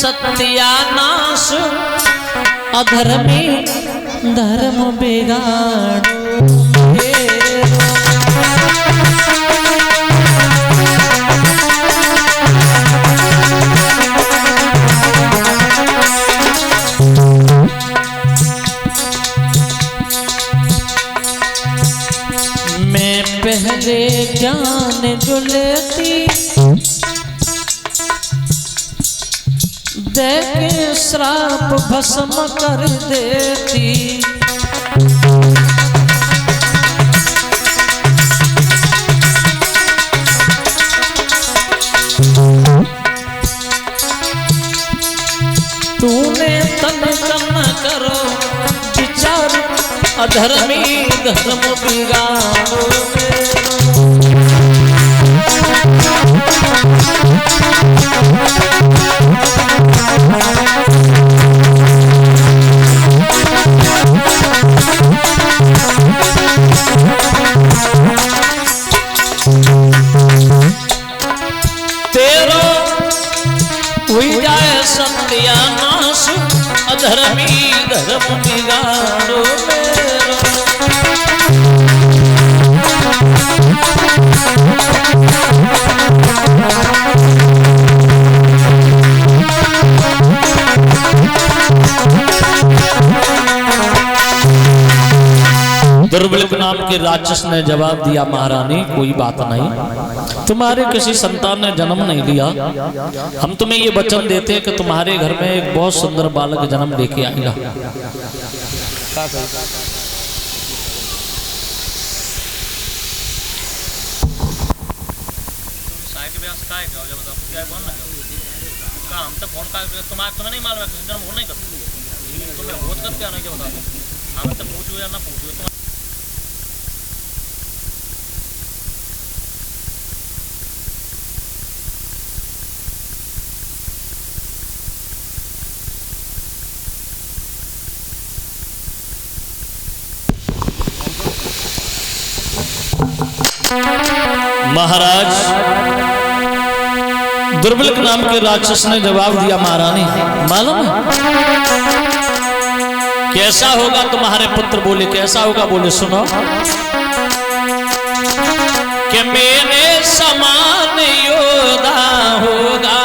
सत्यानाश अधर्मी धर्म बिगाड़। मैं पहले ज्ञान जो लेती दे के श्राप भस्म कर देती। तूने तन कम करो विचार अधर्मी धर्म बिगाड़ो। तेरो हुई जाए सत्यानाश अधर्मी धर्म बिगाड़ो। दुर्बल नाम के राक्षस ने जवाब दिया, महारानी कोई बात नहीं, तुम्हारे किसी संतान ने जन्म नहीं लिया। हम तुम्हें ये वचन देते हैं कि तुम्हारे घर में एक बहुत सुंदर बालक जन्म लेके आएगा। हम तो फोन तुम्हें नहीं मालूम है, फोन नहीं करते तुम्हें बहुत करते आना क्या बता, हम तो पूछो या ना पूछो। महाराज दुर्बल नाम के राक्षस ने जवाब दिया, महारानी मालूम है कैसा होगा तुम्हारे पुत्र? बोले कैसा होगा? बोले सुनो कि मेरे समान योद्धा होगा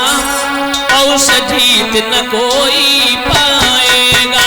और से जीत न कोई पाएगा।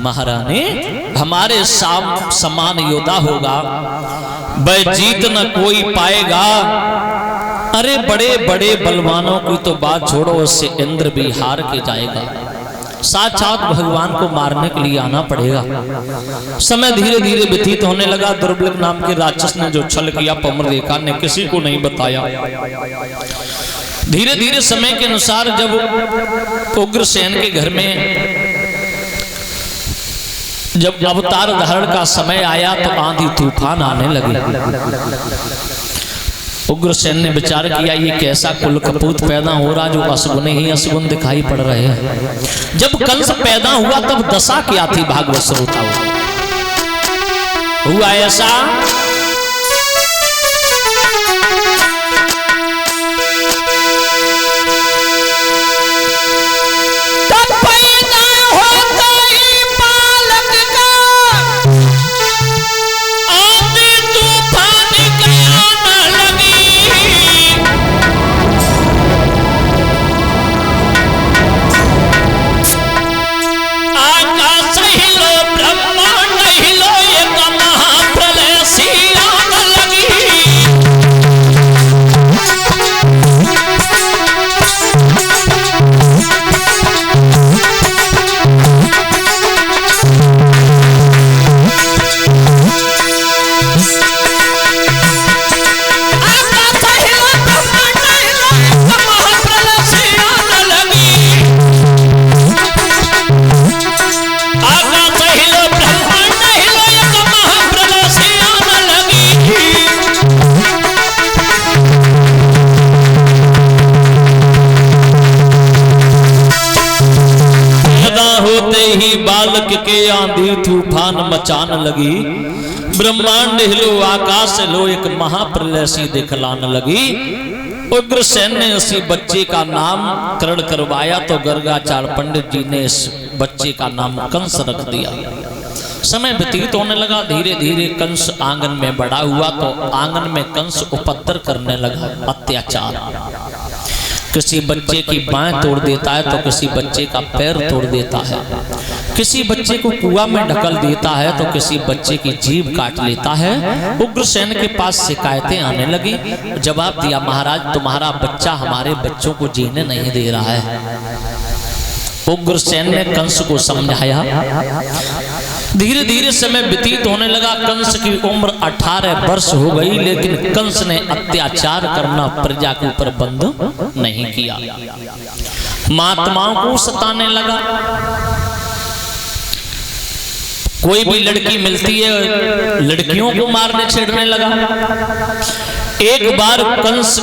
महारानी हमारे समान योद्धा होगा, वह जीत न कोई पाएगा। अरे बड़े बड़े बलवानों की तो बात छोड़ो, उससे इंद्र भी हार के जाएगा। साक्षात भगवान को मारने के लिए आना पड़ेगा। समय धीरे धीरे व्यतीत होने लगा। दुर्बल नाम के राक्षस ने जो छल किया पमरलेखा ने किसी को नहीं बताया। धीरे धीरे समय के अनुसार जब उग्रसेन के घर में जब अवतार धारण का समय आया तो आंधी तूफान आने लगे। उग्रसेन ने विचार किया ये कैसा कुल कपूत पैदा हो रहा जो असगुने ही असगुन दिखाई पड़ रहे हैं। जब कंस पैदा हुआ तब दशा क्या थी भागवत श्रोता हुआ ऐसा बालक के आंधी तूफान मचान लगी, ब्रह्मांड हिलो आकाश लो एक महाप्रलय सी दिखलान लगी। उग्रसेन ने उसी बच्चे का नामकरण करवाया तो गर्गाचार्य पंडित जी ने इस बच्चे का नाम कंस रख दिया। समय व्यतीत होने लगा, धीरे धीरे कंस आंगन में बड़ा हुआ तो आंगन में कंस उपद्रव करने लगा, अत्याचार। किसी बच्चे की बाँह तोड़ देता है तो किसी बच्चे का पैर तोड़ देता है, किसी बच्चे को कुआं में ढकल देता है तो किसी बच्चे की जीभ काट लेता है। उग्रसेन के पास शिकायतें आने लगी। जवाब दिया, महाराज तुम्हारा बच्चा हमारे बच्चों को जीने नहीं दे रहा है। उग्रसेन ने कंस को समझाया। धीरे धीरे समय व्यतीत होने लगा। कंस की उम्र 18 वर्ष हो गई, लेकिन कंस ने अत्याचार करना प्रजा के ऊपर बंद नहीं किया। महात्माओं को सताने लगा। कोई भी लड़की मिलती है लड़कियों को मारने छेड़ने लगा। एक बार कंस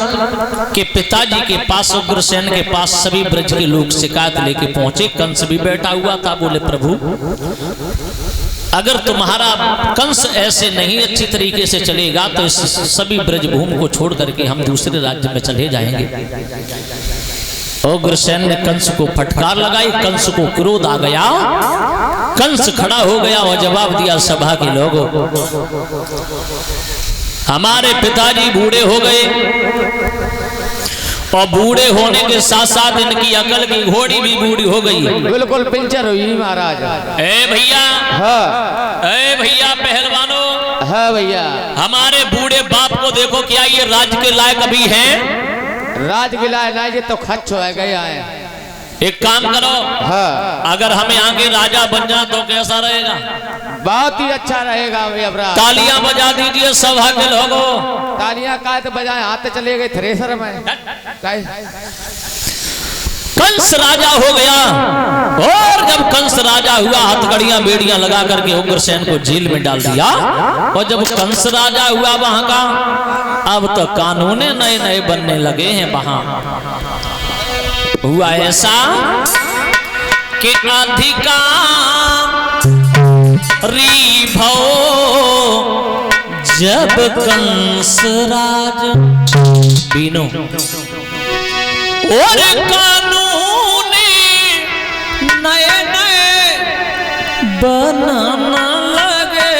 के पिताजी के पास, उग्रसेन के पास सभी ब्रज के लोग शिकायत लेके पहुंचे। कंस भी बैठा हुआ था। बोले, प्रभु अगर तुम्हारा कंस ऐसे नहीं अच्छी तरीके से चलेगा तो इस सभी ब्रजभूमि को छोड़ करके हम दूसरे राज्य में चले जाएंगे। उग्रसेन ने कंस को फटकार लगाई। कंस को क्रोध आ गया। कंस खड़ा हो गया और जवाब दिया, सभा के लोगों, हमारे पिताजी बूढ़े हो गए और बूढ़े होने के साथ साथ इनकी अकल की घोड़ी भी बूढ़ी हो गई। बिल्कुल पिंचर हुई महाराज। भैया, हाँ भैया पहलवानों, हाँ भैया, हमारे बूढ़े बाप को देखो, क्या ये राज्य के लायक अभी है? राज के लायक नहीं, ये तो खच्च हो गया है। एक काम करो, हाँ, अगर हमें आगे राजा बन जा तो कैसा रहेगा? बहुत ही अच्छा रहेगा। तालियां बजा दीजिए सभा के लोगों। तालियां का तो बजाए, हाथ चले गए थ्रेसर में। कंस राजा हो गया। और जब कंस राजा हुआ, हथकड़ियां बेड़ियां लगा करके उग्रसेन को जेल में डाल दिया। और जब कंस राजा हुआ वहां का, अब तो कानून नए नए बनने लगे हैं। वहां हुआ ऐसा कि अधिकारी भव जब कंस राज बीनो और कानून नए नए बनाना लगे।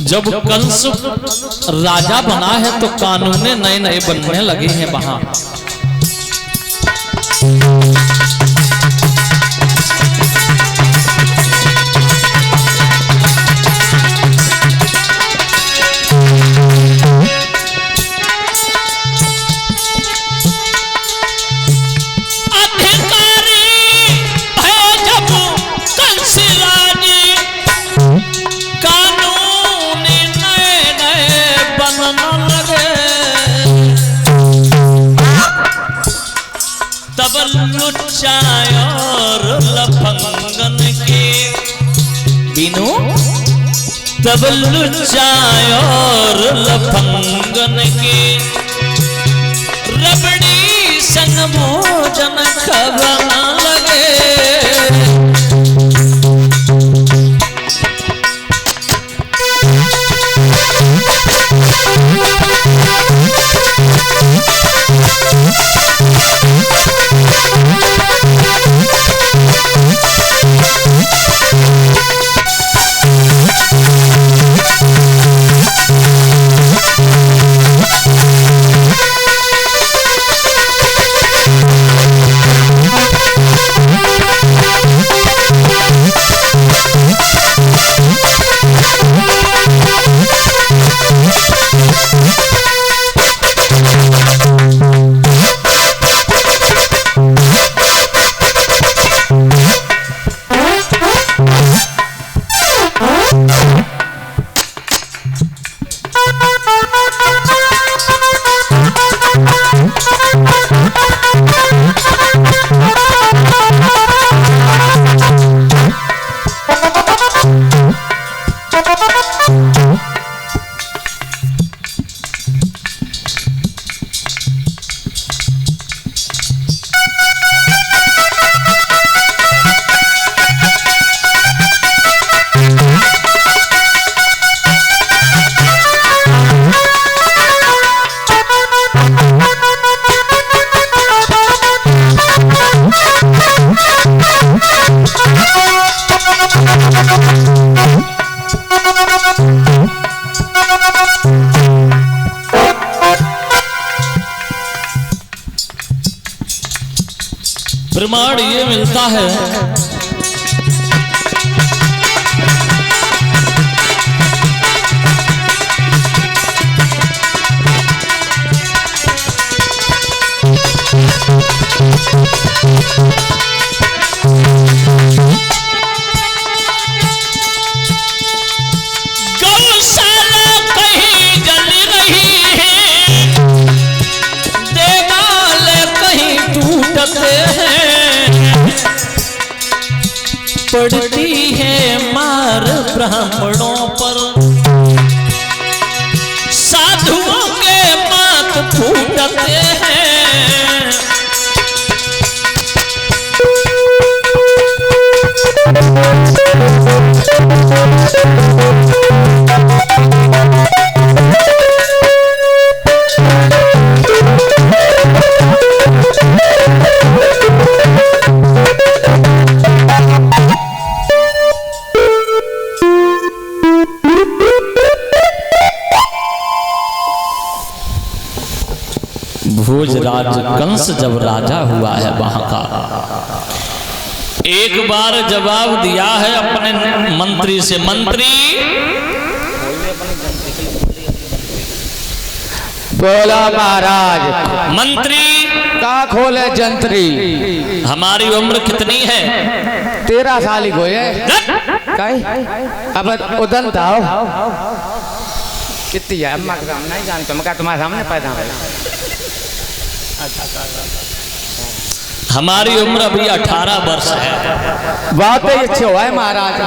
जब कंस राजा बना है तो कानून नए नए बनने लगे हैं वहां। और लफंगन के बिनु तब लुचाय और लफंगन के रबड़ी संग भोजन खा रंग लगे। प्रमाण ये मिलता है गौशाला कहीं जल रही है, देवाल कहीं टूटते हैं, पड़ती है मार ब्राह्मणों पर, साधुओं के माथ फूटते हैं। भोजराज कंस जब राजा हुआ है वहां का, एक बार जवाब दिया है अपने मंत्री से, मंत्री बोला महाराज। मंत्री का खोले जंत्री। हमारी उम्र कितनी है? 13 साल ही हुए। अब उदन था कितनी है? नहीं जानता मैं, तुम्हारे सामने पैदा हुआ। हमारी उम्र अभी 18 वर्ष है। बहुत ही अच्छे हुआ है महाराज।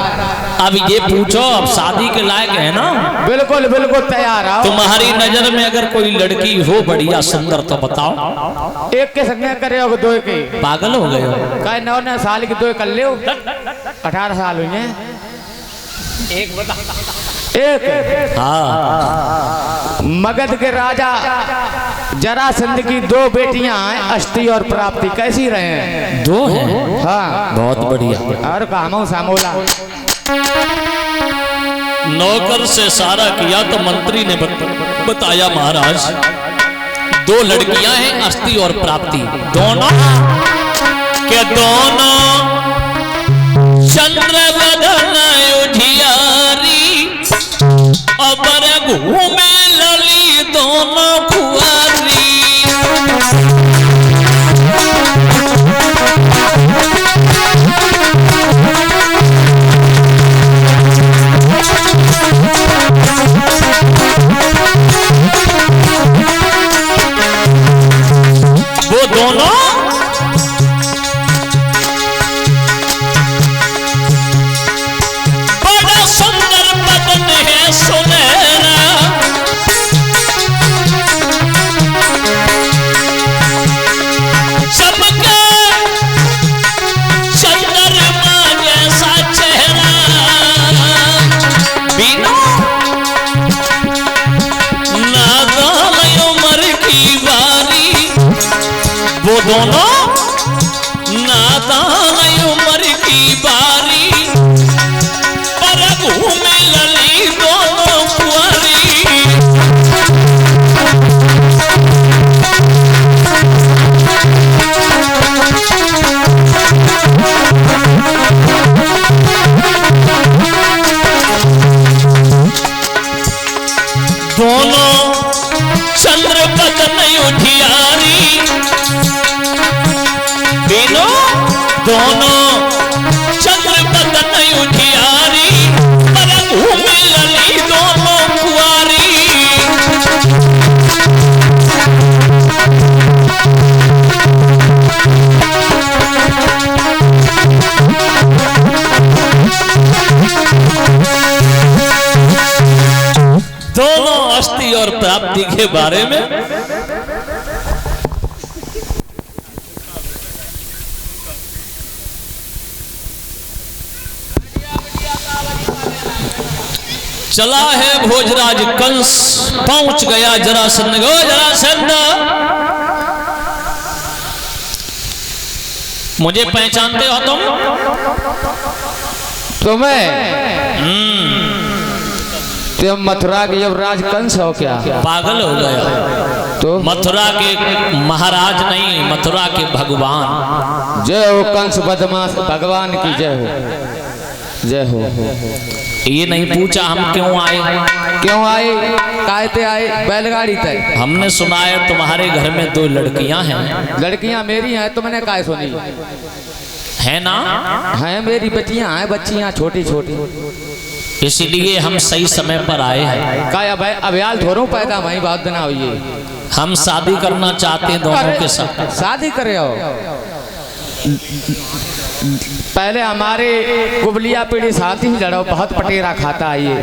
अब ये पूछो, अब शादी के लायक है ना? बिल्कुल बिल्कुल तैयार हो। तुम्हारी नजर में अगर कोई लड़की हो बढ़िया सुंदर तो बताओ। एक के संग करे हो, दो के पागल हो गए हो? कहे 9 साल की दो कर ले, 18 साल हुई है। एक बता, एक हाँ, मगध के राजा जरासंध की 2 बेटियां हैं, अष्टि और प्राप्ति। कैसी रहे हैं? 2 हैं? हाँ, बहुत बढ़िया। और कामों सामोला नौकर से सारा किया तो मंत्री ने बताया महाराज 2 लड़कियां हैं, अष्टि और प्राप्ति, दोनों के दोनों चंद्रवदन उजियारी, अबर घूमे लली दोनों खुआरी। वो दोनों बड़ा सुंदर बदन है सुनहरा, दोनों नादान उम्र की बारी पर घूमे लली दोनों कुंवारी। दोनों चंद्र बदन उठियारी तीनों दोनों चंद्र बदन उठियारी पर घूमे लली दोनों कुंवारी। दोनों अस्थि और प्राप्ति के बारे में चला है भोजराज कंस पहुंच गया जरासंध। गो जरासंध मुझे पहचानते हो तुम? तुम्हें तुम मथुरा के युवराज कंस हो क्या? पागल हो गया तो मथुरा के महाराज नहीं, मथुरा के भगवान। जय हो कंस बदमाश भगवान की जय हो, जय हो। ये नहीं पूछा हम क्यों आए? क्यों आए? कायते आए? बैलगाड़ी तय। हमने सुना है तुम्हारे घर में 2 लड़कियां हैं। लड़कियां मेरी हैं, तुमने काय सुनी है ना? हैं, मेरी बच्चियां हैं, बच्चियां छोटी छोटी। इसीलिए हम सही समय पर आए हैं। काय भाई अभ्याल थोरों पैदा वही बहुत दिन हुई है। हम शादी करना चाहते हैं दोनों के साथ। शादी करे हो? पहले हमारे कुबलिया पीढ़ी साथ ही लड़ो, बहुत पटेरा खाता है ये।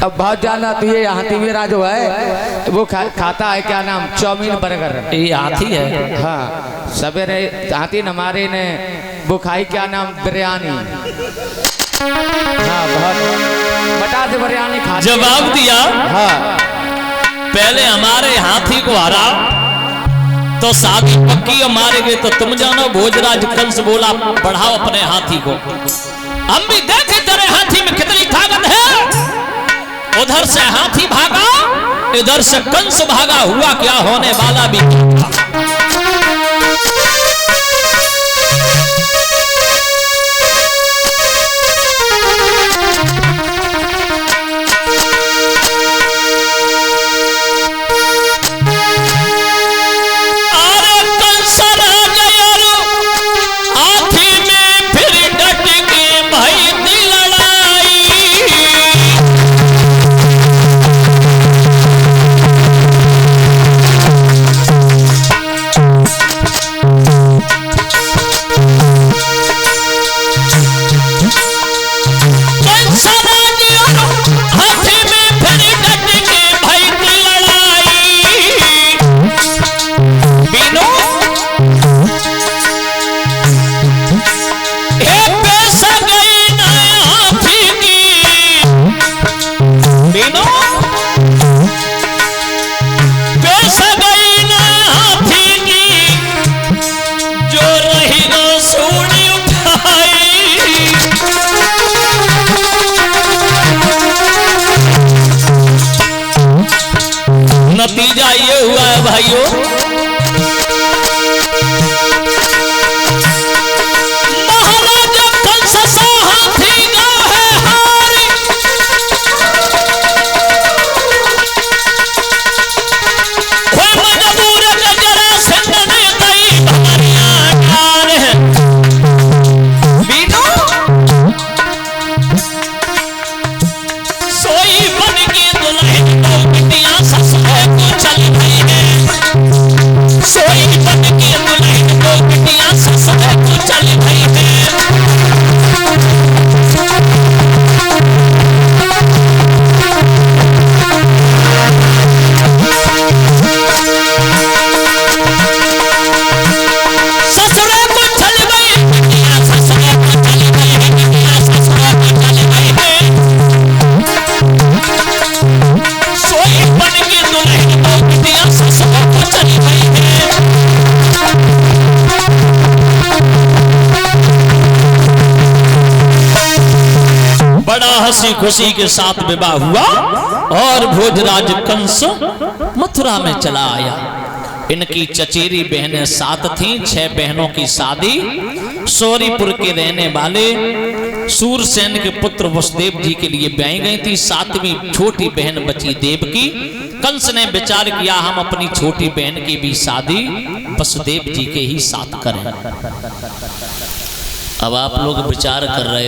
अब बहुत ज्यादा तो ये हाथी मेरा जो है वो खाता है क्या नाम, चाउमीन बर्गर। ये हाथी है? हाँ, सवेरे हाथी न हमारे ने वो खाई क्या नाम, बिरयानी। हाँ, बहुत बटा से बिरयानी खा। जवाब दिया। हाँ, पहले हमारे हाथी को हरा तो शादी पक्की, मारे गए तो तुम जानो। भोजराज कंस बोला बढ़ाओ अपने हाथी को, हम भी देखे तेरे हाथी में कितनी ताकत है। उधर से हाथी भागा, इधर से कंस भागा। हुआ क्या, होने वाला भी नतीजा ये हुआ है भाइयों, महाराजा कंस सा हाथी का है हारी। कोई मजबूर जरासंध ने दई भरिया कार है। बीनो सोई बन के दुल्हन को बिटिया ससुर को चली गई है। हंसी खुशी के साथ विवाह हुआ और भोजराज कंस मथुरा में चला आया। इनकी चचेरी बहनें 7 थीं। 6 बहनों की शादी सौरीपुर के रहने वाले सूरसेन के पुत्र वसुदेव जी के लिए ब्याई गई थी। 7वीं छोटी बहन बची देवकी। कंस ने विचार किया हम अपनी छोटी बहन की भी शादी वसुदेव जी के ही साथ करें। अब आप लोग विचार कर रहे